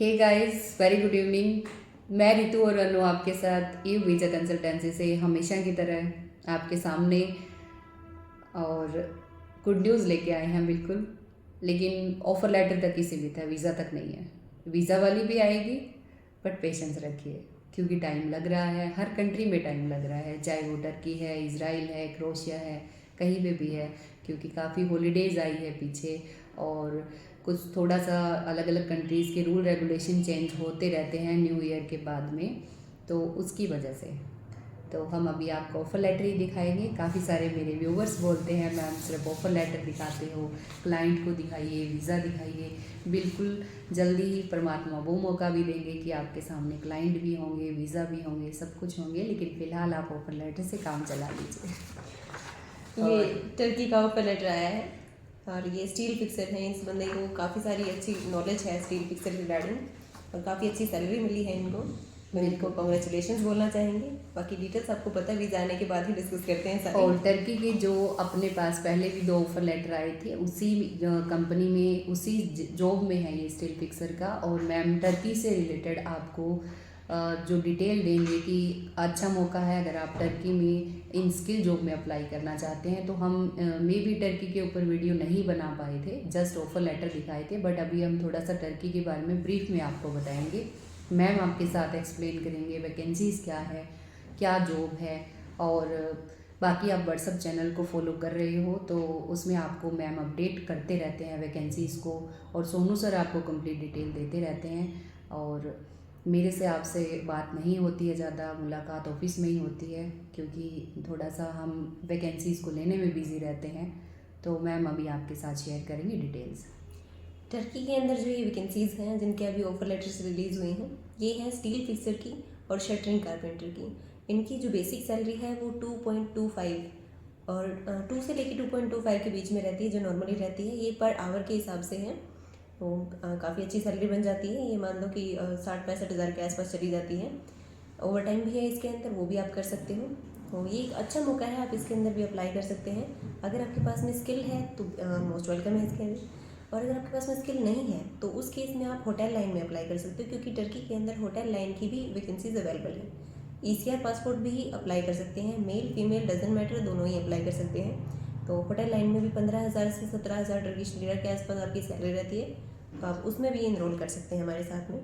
हे guys, very good evening. मैं रितु और अनु आपके साथ ई वीज़ा कंसल्टेंसी से हमेशा की तरह आपके सामने और गुड न्यूज़ लेके आए हैं बिल्कुल। लेकिन ऑफ़र लेटर तक ही सीमित है, वीज़ा तक नहीं है। वीज़ा वाली भी आएगी, बट पेशेंस रखिए क्योंकि टाइम लग रहा है। हर कंट्री में टाइम लग रहा है, चाहे वो टर्की है, इज़राइल है, क्रोशिया है, कहीं पे भी है, क्योंकि काफ़ी हॉलीडेज़ आई है पीछे और कुछ थोड़ा सा अलग अलग कंट्रीज़ के रूल रेगुलेशन चेंज होते रहते हैं न्यू ईयर के बाद में, तो उसकी वजह से। तो हम अभी आपको ऑफ़र लेटर ही दिखाएंगे। काफ़ी सारे मेरे व्यूवर्स बोलते हैं मैम सिर्फ ऑफ़र लेटर दिखाते हो, क्लाइंट को दिखाइए, वीज़ा दिखाइए। बिल्कुल जल्दी ही परमात्मा वो मौका भी देंगे कि आपके सामने क्लाइंट भी होंगे, वीज़ा भी होंगे, सब कुछ होंगे, लेकिन फ़िलहाल आप ऑफ़र लेटर से काम चला लीजिए। ये टर्की का ऑफर लेटर आया है और ये स्टील फिक्सर है। इस बंदे को काफ़ी सारी अच्छी नॉलेज है स्टील फिक्सर रिगार्डिंग और काफ़ी अच्छी सैलरी मिली है इनको। मैं इनको कॉन्ग्रेचुलेशन बोलना चाहेंगे। बाकी डिटेल्स आपको पता है, वीज़ा आने के बाद ही डिस्कस करते हैं सारी। और टर्की के जो अपने पास पहले भी 2 ऑफ़र लेटर आए थे, उसी कंपनी में उसी जॉब में है ये स्टील फिक्सर का। और मैम टर्की से रिलेटेड आपको जो डिटेल देंगे कि अच्छा मौका है अगर आप टर्की में इन स्किल जॉब में अप्लाई करना चाहते हैं। तो हम मे भी टर्की के ऊपर वीडियो नहीं बना पाए थे, जस्ट ऑफ़र लेटर दिखाए थे, बट अभी हम थोड़ा सा टर्की के बारे में ब्रीफ में आपको बताएंगे। मैम आपके साथ एक्सप्लेन करेंगे वैकेंसीज़ क्या है, क्या जॉब है। और बाकी आप व्हाट्सअप चैनल को फॉलो कर रहे हो तो उसमें आपको मैम अपडेट करते रहते हैं वैकेंसीज़ को, और सोनू सर आपको कंप्लीट डिटेल देते रहते हैं। और मेरे से आपसे बात नहीं होती है ज़्यादा, मुलाकात ऑफिस में ही होती है क्योंकि थोड़ा सा हम वैकेंसीज़ को लेने में बिज़ी रहते हैं। तो मैम अभी आपके साथ शेयर करेंगे डिटेल्स। टर्की के अंदर जो ये वैकेंसीज़ हैं जिनके अभी ऑफर लेटर्स रिलीज़ हुए हैं, ये हैं स्टील फिक्सर की और शटरिंग कारपेंटर की। इनकी जो बेसिक सैलरी है वो 2.25 और 2 से लेकर 2.25 के बीच में रहती है, जो नॉर्मली रहती है। ये पर आवर के हिसाब से है, तो काफ़ी अच्छी सैलरी बन जाती है। ये मान लो कि 60-65 हज़ार के आसपास चली जाती है। ओवर टाइम भी है इसके अंदर, वो भी आप कर सकते हो। तो ये एक अच्छा मौका है, आप इसके अंदर भी अप्लाई कर सकते हैं। अगर आपके पास में स्किल है तो मोस्ट वेलकम है इसके अंदर, और अगर आपके पास में स्किल नहीं है तो उस केस में आप होटल लाइन में अप्लाई कर सकते हो, क्योंकि टर्की के अंदर होटल लाइन की भी वैकेंसीज अवेलेबल है। ECR पासपोर्ट भी अप्लाई कर सकते हैं, मेल फीमेल डजन मैटर, दोनों ही अप्लाई कर सकते हैं। तो होटल लाइन में भी 15,000 से 17,000 टर्किश लीरा के आसपास आपकी सैलरी रहती है, तो आप उसमें भी इनरोल कर सकते हैं हमारे साथ में।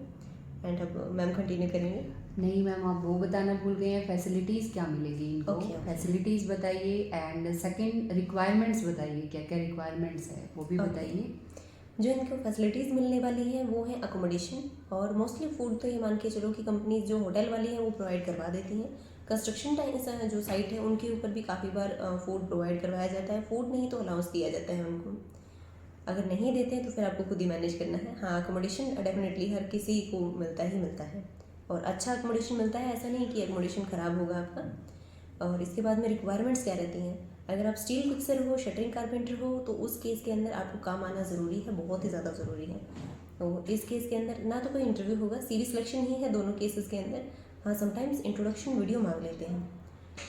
एंड अब मैम कंटिन्यू करेंगे। नहीं मैम, आप वो बताना भूल गए हैं, फैसिलिटीज़ क्या मिलेगी इनको। फैसिलिटीज़ बताइए एंड सेकंड रिक्वायरमेंट्स बताइए, क्या क्या रिक्वायरमेंट्स है वो भी बताइए। जो इनको फैसिलिटीज़ मिलने वाली हैं वो है अकोमोडेशन और मोस्टली फूड। तो ये मान के चलो कि कंपनीज जो होटल वाली हैं वो प्रोवाइड करवा देती हैं। कंस्ट्रक्शन टाइम जो साइट है उनके ऊपर भी काफ़ी बार फूड प्रोवाइड करवाया जाता है। फूड नहीं तो अलाउंस दिया जाता है उनको। अगर नहीं देते हैं तो फिर आपको खुद ही मैनेज करना है। हाँ, अकोमोडेशन डेफिनेटली हर किसी को मिलता ही मिलता है, और अच्छा अकोमोडेशन मिलता है। ऐसा नहीं कि अकोमोडेशन ख़राब होगा आपका। और इसके बाद में रिक्वायरमेंट्स क्या रहती हैं। अगर आप स्टील फिक्सर हो, शटरिंग कारपेंटर हो, तो उस केस के अंदर आपको काम आना ज़रूरी है, बहुत ही ज़्यादा ज़रूरी है। तो इस केस के अंदर ना तो कोई इंटरव्यू होगा, सीवी सिलेक्शन ही है दोनों केसेस के अंदर। हाँ, समटाइम्स इंट्रोडक्शन वीडियो मांग लेते हैं,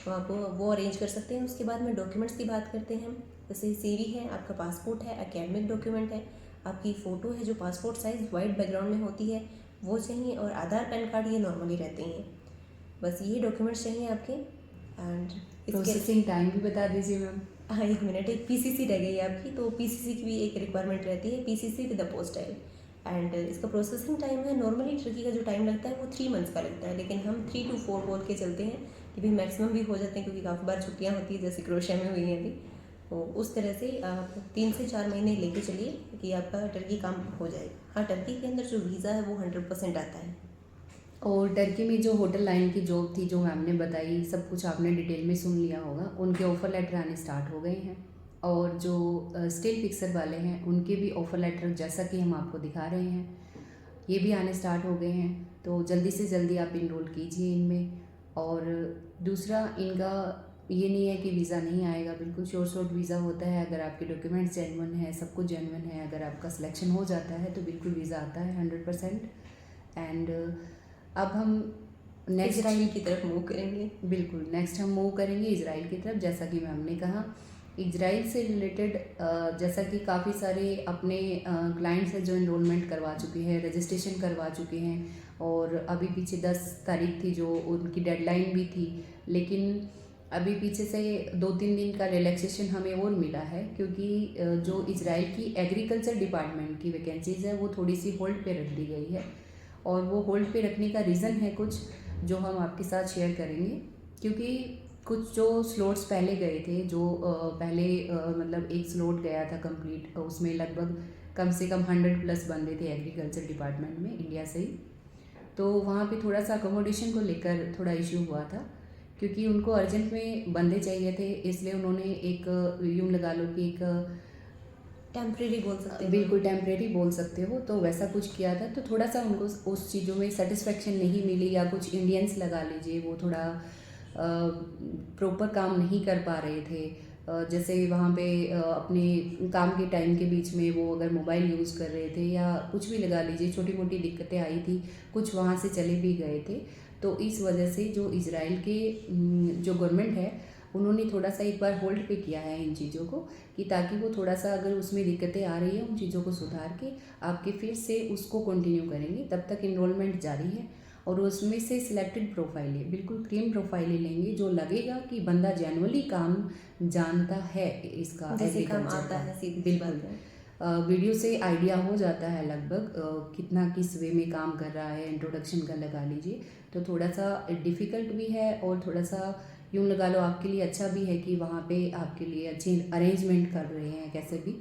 तो आप वो अरेंज कर सकते हैं। उसके बाद में डॉक्यूमेंट्स की बात करते हैं। जैसे CV है, आपका पासपोर्ट है, एकेडमिक डॉक्यूमेंट है, आपकी फ़ोटो है जो पासपोर्ट साइज़ वाइट बैकग्राउंड में होती है वो चाहिए, और आधार पैन कार्ड ये नॉर्मली रहते हैं। बस ये डॉक्यूमेंट्स चाहिए आपके। एंड प्रोसेसिंग टाइम भी बता दीजिए मैम। हाँ, 1 मिनट। एक PCC रह गई आपकी, तो PCC की भी एक रिक्वायरमेंट रहती है, PCC विद अपोस्टाइल। एंड इसका प्रोसेसिंग टाइम है, नॉर्मली टर्की का जो टाइम लगता है वो 3 मंथ्स का लगता है, लेकिन हम 3 to 4 बोल के चलते हैं कि भाई मैक्सिमम भी हो जाते हैं, क्योंकि काफ़ी बार छुट्टियाँ होती है जैसे क्रोशिया में हुई हैं अभी। तो उस तरह से आप 3 से 4 महीने लेके चलिए कि आपका टर्की काम हो जाएगा। हाँ, टर्की के अंदर जो वीज़ा है वो 100% आता है। और टर्की में जो होटल लाइन की जॉब थी जो मैम ने बताई, सब कुछ आपने डिटेल में सुन लिया होगा। उनके ऑफ़र लेटर आने स्टार्ट हो गए हैं, और जो स्टील फिक्सर वाले हैं उनके भी ऑफ़र लेटर जैसा कि हम आपको दिखा रहे हैं ये भी आने स्टार्ट हो गए हैं। तो जल्दी से जल्दी आप इनरोल कीजिए इनमें। और दूसरा, इनका ये नहीं है कि वीज़ा नहीं आएगा, बिल्कुल शॉर्ट वीज़ा होता है अगर आपके डॉक्यूमेंट्स जेन्युइन है, सब कुछ जेन्युइन है। अगर आपका सिलेक्शन हो जाता है तो बिल्कुल वीज़ा आता है 100%। एंड अब हम नेक्स्ट इजराइल की तरफ मूव करेंगे। बिल्कुल नेक्स्ट हम मूव करेंगे इजराइल की तरफ, जैसा कि मैम ने कहा। इजराइल से रिलेटेड जैसा कि काफ़ी सारे अपने क्लाइंट्स हैं जो इनरोलमेंट करवा चुके हैं, रजिस्ट्रेशन करवा चुके हैं, और अभी पीछे 10 तारीख थी जो उनकी डेडलाइन भी थी, लेकिन अभी पीछे से 2-3 दिन का रिलैक्सेशन हमें और मिला है, क्योंकि जो इजराइल की एग्रीकल्चर डिपार्टमेंट की वैकेंसीज़ है वो थोड़ी सी होल्ड पे रख दी गई है। और वो होल्ड पे रखने का रीज़न है कुछ जो हम आपके साथ शेयर करेंगे, क्योंकि कुछ जो स्लॉट्स पहले गए थे, जो पहले मतलब एक स्लॉट गया था कंप्लीट, उसमें लगभग कम से कम 100+ बंदे थे एग्रीकल्चर डिपार्टमेंट में इंडिया से ही। तो वहाँ पे थोड़ा सा अकोमोडेशन को लेकर थोड़ा इशू हुआ था, क्योंकि उनको अर्जेंट में बंदे चाहिए थे, इसलिए उन्होंने एक यूँ लगा लो कि एक टेम्प्रेरी बोल सकते हैं। बिल्कुल टेम्परेरी बोल सकते हो, तो वैसा कुछ किया था। तो थोड़ा सा उनको उस चीज़ों में सेटिस्फेक्शन नहीं मिली, या कुछ इंडियंस लगा लीजिए वो थोड़ा प्रॉपर काम नहीं कर पा रहे थे। जैसे वहाँ पे अपने काम के टाइम के बीच में वो अगर मोबाइल यूज़ कर रहे थे, या कुछ भी लगा लीजिए, छोटी मोटी दिक्कतें आई थी, कुछ वहाँ से चले भी गए थे। तो इस वजह से जो इजराइल के जो गवर्नमेंट है, उन्होंने थोड़ा सा एक बार होल्ड पे किया है इन चीज़ों को, कि ताकि वो थोड़ा सा अगर उसमें दिक्कतें आ रही है उन चीज़ों को सुधार के आपके फिर से उसको कंटिन्यू करेंगे। तब तक इनरोलमेंट जारी है, और उसमें से सिलेक्टेड प्रोफाइल है, बिल्कुल क्रीम प्रोफाइल लेंगे, जो लगेगा कि बंदा जेनुअली काम जानता है इसका, जैसे काम एग्रीकल्चर आता का। है, सीधी सी बिल्कुल बात है। वीडियो से आइडिया हो जाता है लगभग कितना किस वे में काम कर रहा है, इंट्रोडक्शन का लगा लीजिए। तो थोड़ा सा डिफ़िकल्ट भी है, और थोड़ा सा यूँ लगा लो आपके लिए अच्छा भी है कि वहाँ पे आपके लिए अच्छे अरेंजमेंट कर रहे हैं कैसे भी।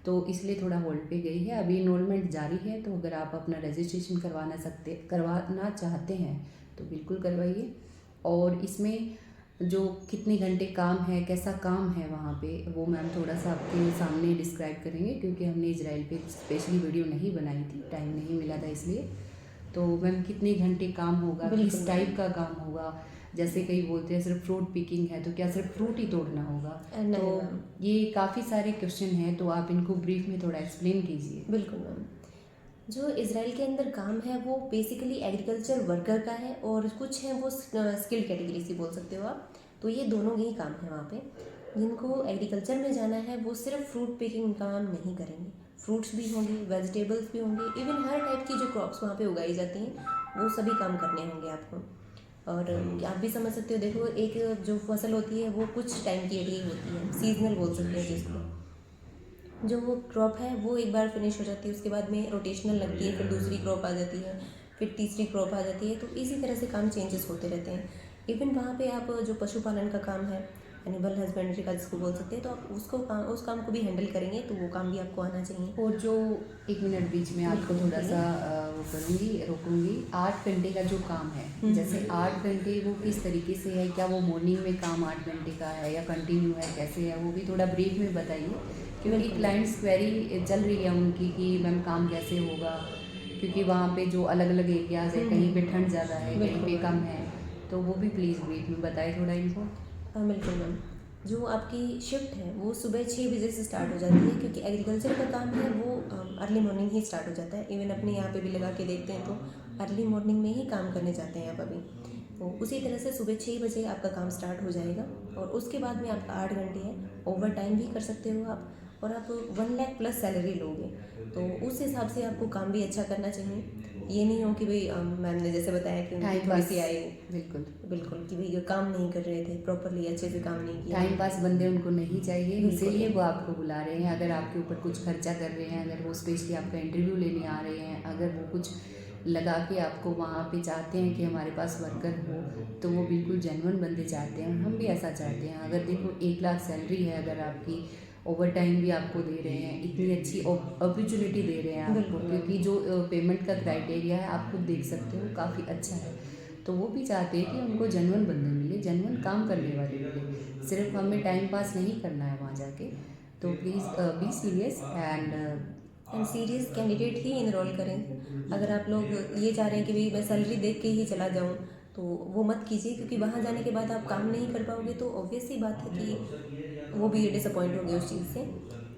तो इसलिए थोड़ा होल्ड पे गई है, अभी इनरोलमेंट जारी है। तो अगर आप अपना रजिस्ट्रेशन करवाना चाहते हैं तो बिल्कुल करवाइए। और इसमें जो कितने घंटे काम है, कैसा काम है वहाँ पे, वो मैम थोड़ा सा आपके सामने डिस्क्राइब करेंगे, क्योंकि हमने इजराइल पे स्पेशली वीडियो नहीं बनाई थी, टाइम नहीं मिला था इसलिए। तो मैम कितने घंटे काम होगा, बिल्कुल किस टाइप का काम होगा, जैसे कई बोलते हैं सिर्फ फ्रूट पिकिंग है, तो क्या सिर्फ फ्रूट ही तोड़ना होगा? नहीं तो मैम। ये काफ़ी सारे क्वेश्चन हैं, तो आप इनको ब्रीफ में थोड़ा एक्सप्लेन कीजिए। बिल्कुल मैम। जो इज़राइल के अंदर काम है वो बेसिकली एग्रीकल्चर वर्कर का है, और कुछ है वो स्किल्ड कैटेगरी से बोल सकते हो आप। तो ये दोनों ही काम है वहाँ पे। जिनको एग्रीकल्चर में जाना है वो सिर्फ फ्रूट पिकिंग काम नहीं करेंगे, फ्रूट्स भी होंगे, वेजिटेबल्स भी होंगे, इवन हर टाइप की जो क्रॉप्स वहाँ पे उगाई जाती हैं वो सभी काम करने होंगे आपको। और आप भी समझ सकते हो, देखो एक जो फसल होती है वो कुछ टाइम के लिए होती है, सीजनल बोल सकते हैं जिसको। जो वो क्रॉप है वो एक बार फिनिश हो जाती है, उसके बाद में रोटेशनल लगती है, फिर दूसरी क्रॉप आ जाती है, फिर तीसरी क्रॉप आ जाती है। तो इसी तरह से काम चेंजेस होते रहते हैं। इवन वहाँ पे आप जो पशुपालन का काम है, एनिमल हस्बेंड्री का जिसको बोल सकते हैं, तो आप उस काम को भी हैंडल करेंगे, तो वो काम भी आपको आना चाहिए। और जो 1 मिनट बीच में आपको बिल्कुल, थोड़ा सा वो करूँगी, रोकूंगी। 8 घंटे का जो काम है, जैसे 8 घंटे वो किस तरीके से है, क्या वो मॉर्निंग में काम 8 घंटे का है या कंटिन्यू है, कैसे है, वो भी थोड़ा ब्रीफ में बताइए, क्योंकि बिल्कुल। क्लाइंट्स क्वेरी चल रही है उनकी कि मैम काम कैसे होगा, क्योंकि वहाँ पे जो अलग अलग एरियाज़ है, कहीं पे ठंड ज़्यादा है, कहीं बिल्कुल पे मैम। कम है, तो वो भी प्लीज़ ब्रीफ में बताइए थोड़ा इनको। बिल्कुल मैम। जो आपकी शिफ्ट है वो सुबह 6 बजे से स्टार्ट हो जाती है, क्योंकि एग्रीकल्चर का काम है वो अर्ली मॉर्निंग ही स्टार्ट हो जाता है। इवन अपने यहाँ पे भी लगा के देखते हैं तो अर्ली मॉर्निंग में ही काम करने जाते हैं आप अभी। तो उसी तरह से सुबह 6 बजे आपका काम स्टार्ट हो जाएगा, और उसके बाद में आपका 8 घंटे है। ओवर टाइम भी कर सकते हो आप, और आप 1 लाख प्लस सैलरी लोगे, तो उस हिसाब से आपको काम भी अच्छा करना चाहिए। ये नहीं हो कि भाई मैम ने जैसे बताया कि उनकी टाइम थोड़ी पास, सी आई, बिल्कुल बिल्कुल, कि भाई ये काम नहीं कर रहे थे प्रॉपरली, अच्छे से काम नहीं किया। टाइम पास बंदे उनको नहीं चाहिए, बिल्कुल। इसीलिए वो आपको बुला रहे हैं। अगर आपके ऊपर कुछ खर्चा कर रहे हैं, अगर वो स्पेशली आपका इंटरव्यू लेने आ रहे हैं, अगर वो कुछ लगा के आपको वहाँ पे चाहते हैं कि हमारे पास वर्कर हो, तो वो बिल्कुल जेन्युइन बंदे चाहते हैं, और हम भी ऐसा चाहते हैं। अगर देखो 1 लाख सैलरी है, अगर आपकी ओवर टाइम भी आपको दे रहे हैं, इतनी अच्छी अपॉर्चुनिटी दे रहे हैं आपको, बिल्कुल। क्योंकि जो पेमेंट का क्राइटेरिया है आप खुद देख सकते हो, काफ़ी अच्छा है। तो वो भी चाहते हैं कि उनको जेन्युइन बंदे मिले, जेन्युइन काम करने वाले मिले, सिर्फ हमें टाइम पास नहीं करना है वहाँ जाके। तो please be serious and serious candidate ही इनरोल करें। अगर आप लोग ये चाह रहे हैं कि भाई मैं सैलरी देख के ही चला जाऊँ, तो वो मत कीजिए, क्योंकि वहाँ जाने के बाद आप काम नहीं कर पाओगे, तो ऑब्वियस सी बात है कि वो भी डिसअपॉइंट होंगे उस चीज़ से।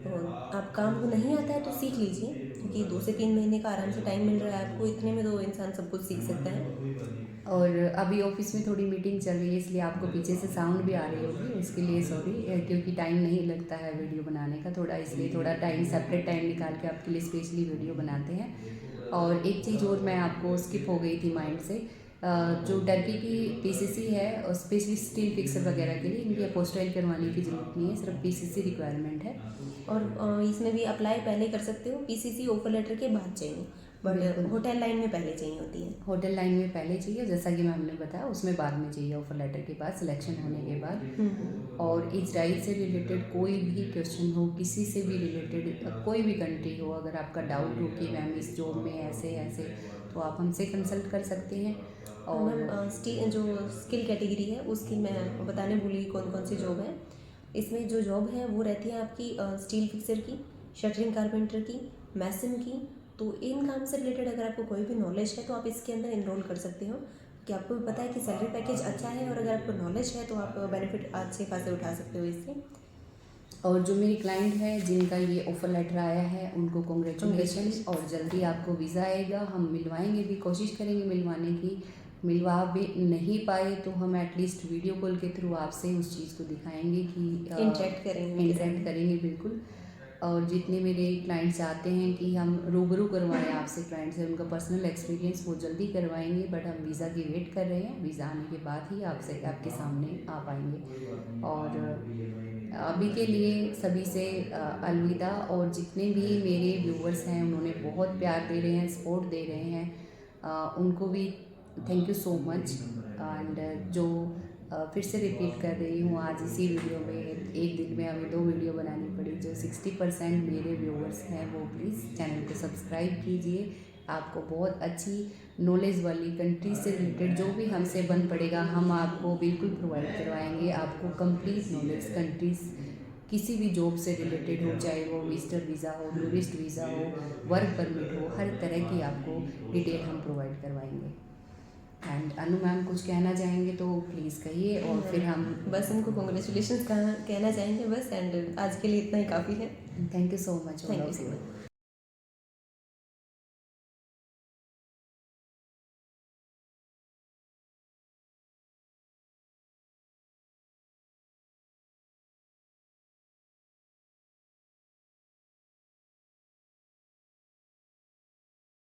तो आप काम को नहीं आता है तो सीख लीजिए, क्योंकि 2 से 3 महीने का आराम से टाइम मिल रहा है आपको, इतने में तो इंसान सब कुछ सीख सकता है। और अभी ऑफिस में थोड़ी मीटिंग चल रही है, इसलिए आपको पीछे से साउंड भी आ रही होगी, उसके लिए सॉरी, क्योंकि टाइम नहीं लगता है वीडियो बनाने का थोड़ा, इसलिए थोड़ा टाइम सेपरेट टाइम निकाल के आपके लिए स्पेशली वीडियो बनाते हैं। और एक चीज़ और मैं आपको स्किप हो गई थी माइंड से, जो टर्की की पीसीसी है और स्पेशली स्टील फिक्सर वगैरह के लिए इनकी अपोस्टाइल करवाने की ज़रूरत नहीं है, सिर्फ पीसीसी रिक्वायरमेंट है। और इसमें भी अप्लाई पहले कर सकते हो, पीसीसी ऑफर लेटर के बाद चाहिए, बिल्कुल। बट होटल लाइन में पहले चाहिए होती है। होटल लाइन में पहले चाहिए, जैसा कि मैम ने बताया, उसमें बाद में चाहिए ऑफर लेटर के बाद, सिलेक्शन होने के बाद। और इजराइल से रिलेटेड कोई भी क्वेश्चन हो, किसी से भी रिलेटेड कोई भी कंट्री हो, अगर आपका डाउट हो कि मैम इस जॉब में ऐसे ऐसे, तो आप हमसे कंसल्ट कर सकते हैं। और मैम जो स्किल कैटेगरी है उसकी मैं बताने भूली कौन कौन सी जॉब है। इसमें जो जॉब है वो रहती है आपकी स्टील फिक्सर की, शटरिंग कारपेंटर की, मैसन की। तो इन काम से रिलेटेड अगर आपको कोई भी नॉलेज है तो आप इसके अंदर इनरोल कर सकते हो, कि आपको भी पता है कि सैलरी पैकेज अच्छा है, और अगर आपको नॉलेज है तो आप बेनिफिट अच्छे खासे उठा सकते हो इससे। और जो मेरी क्लाइंट है जिनका ये ऑफर लेटर आया है, उनको कॉन्ग्रेचुलेशन, और जल्दी आपको वीज़ा आएगा, हम मिलवाएंगे भी, कोशिश करेंगे मिलवाने की। मिलवा भी नहीं पाए तो हम एटलीस्ट वीडियो कॉल के थ्रू आपसे उस चीज़ को दिखाएंगे कि इंटरेक्ट करेंगे बिल्कुल। और जितने मेरे क्लाइंट चाहते हैं कि हम रूबरू करवाएं आपसे क्लाइंट से, उनका पर्सनल एक्सपीरियंस वो जल्दी करवाएंगे, बट हम वीज़ा की वेट कर रहे हैं, वीज़ा आने के बाद ही आपसे आपके सामने आ पाएंगे। और अभी के लिए सभी से अलविदा। और जितने भी मेरे व्यूवर्स हैं उन्होंने बहुत प्यार दे रहे हैं, सपोर्ट दे रहे हैं, उनको भी thank you so much. And जो फिर से रिपीट कर रही हूँ, आज इसी वीडियो में एक दिन में हमें 2 वीडियो बनानी पड़ी, जो 60% मेरे व्यूवर्स हैं वो प्लीज़ चैनल को सब्सक्राइब कीजिए। आपको बहुत अच्छी नॉलेज वाली कंट्री से रिलेटेड जो भी हमसे बन पड़ेगा हम आपको बिल्कुल प्रोवाइड करवाएंगे। आपको कंप्लीट नॉलेज कंट्रीज किसी भी जॉब से रिलेटेड हो, चाहे वो विजिटर वीज़ा हो, टूरिस्ट वीज़ा हो, वर्क परमिट हो, हर तरह की आपको डिटेल हम प्रोवाइड करवाएंगे। एंड अनु मैम कुछ कहना चाहेंगे तो प्लीज़ कहिए, और फिर हम बस उनको कॉन्ग्रेचुलेशन कहना चाहेंगे बस। एंड आज के लिए इतना ही काफ़ी है। Thank you so much. Thank you so much.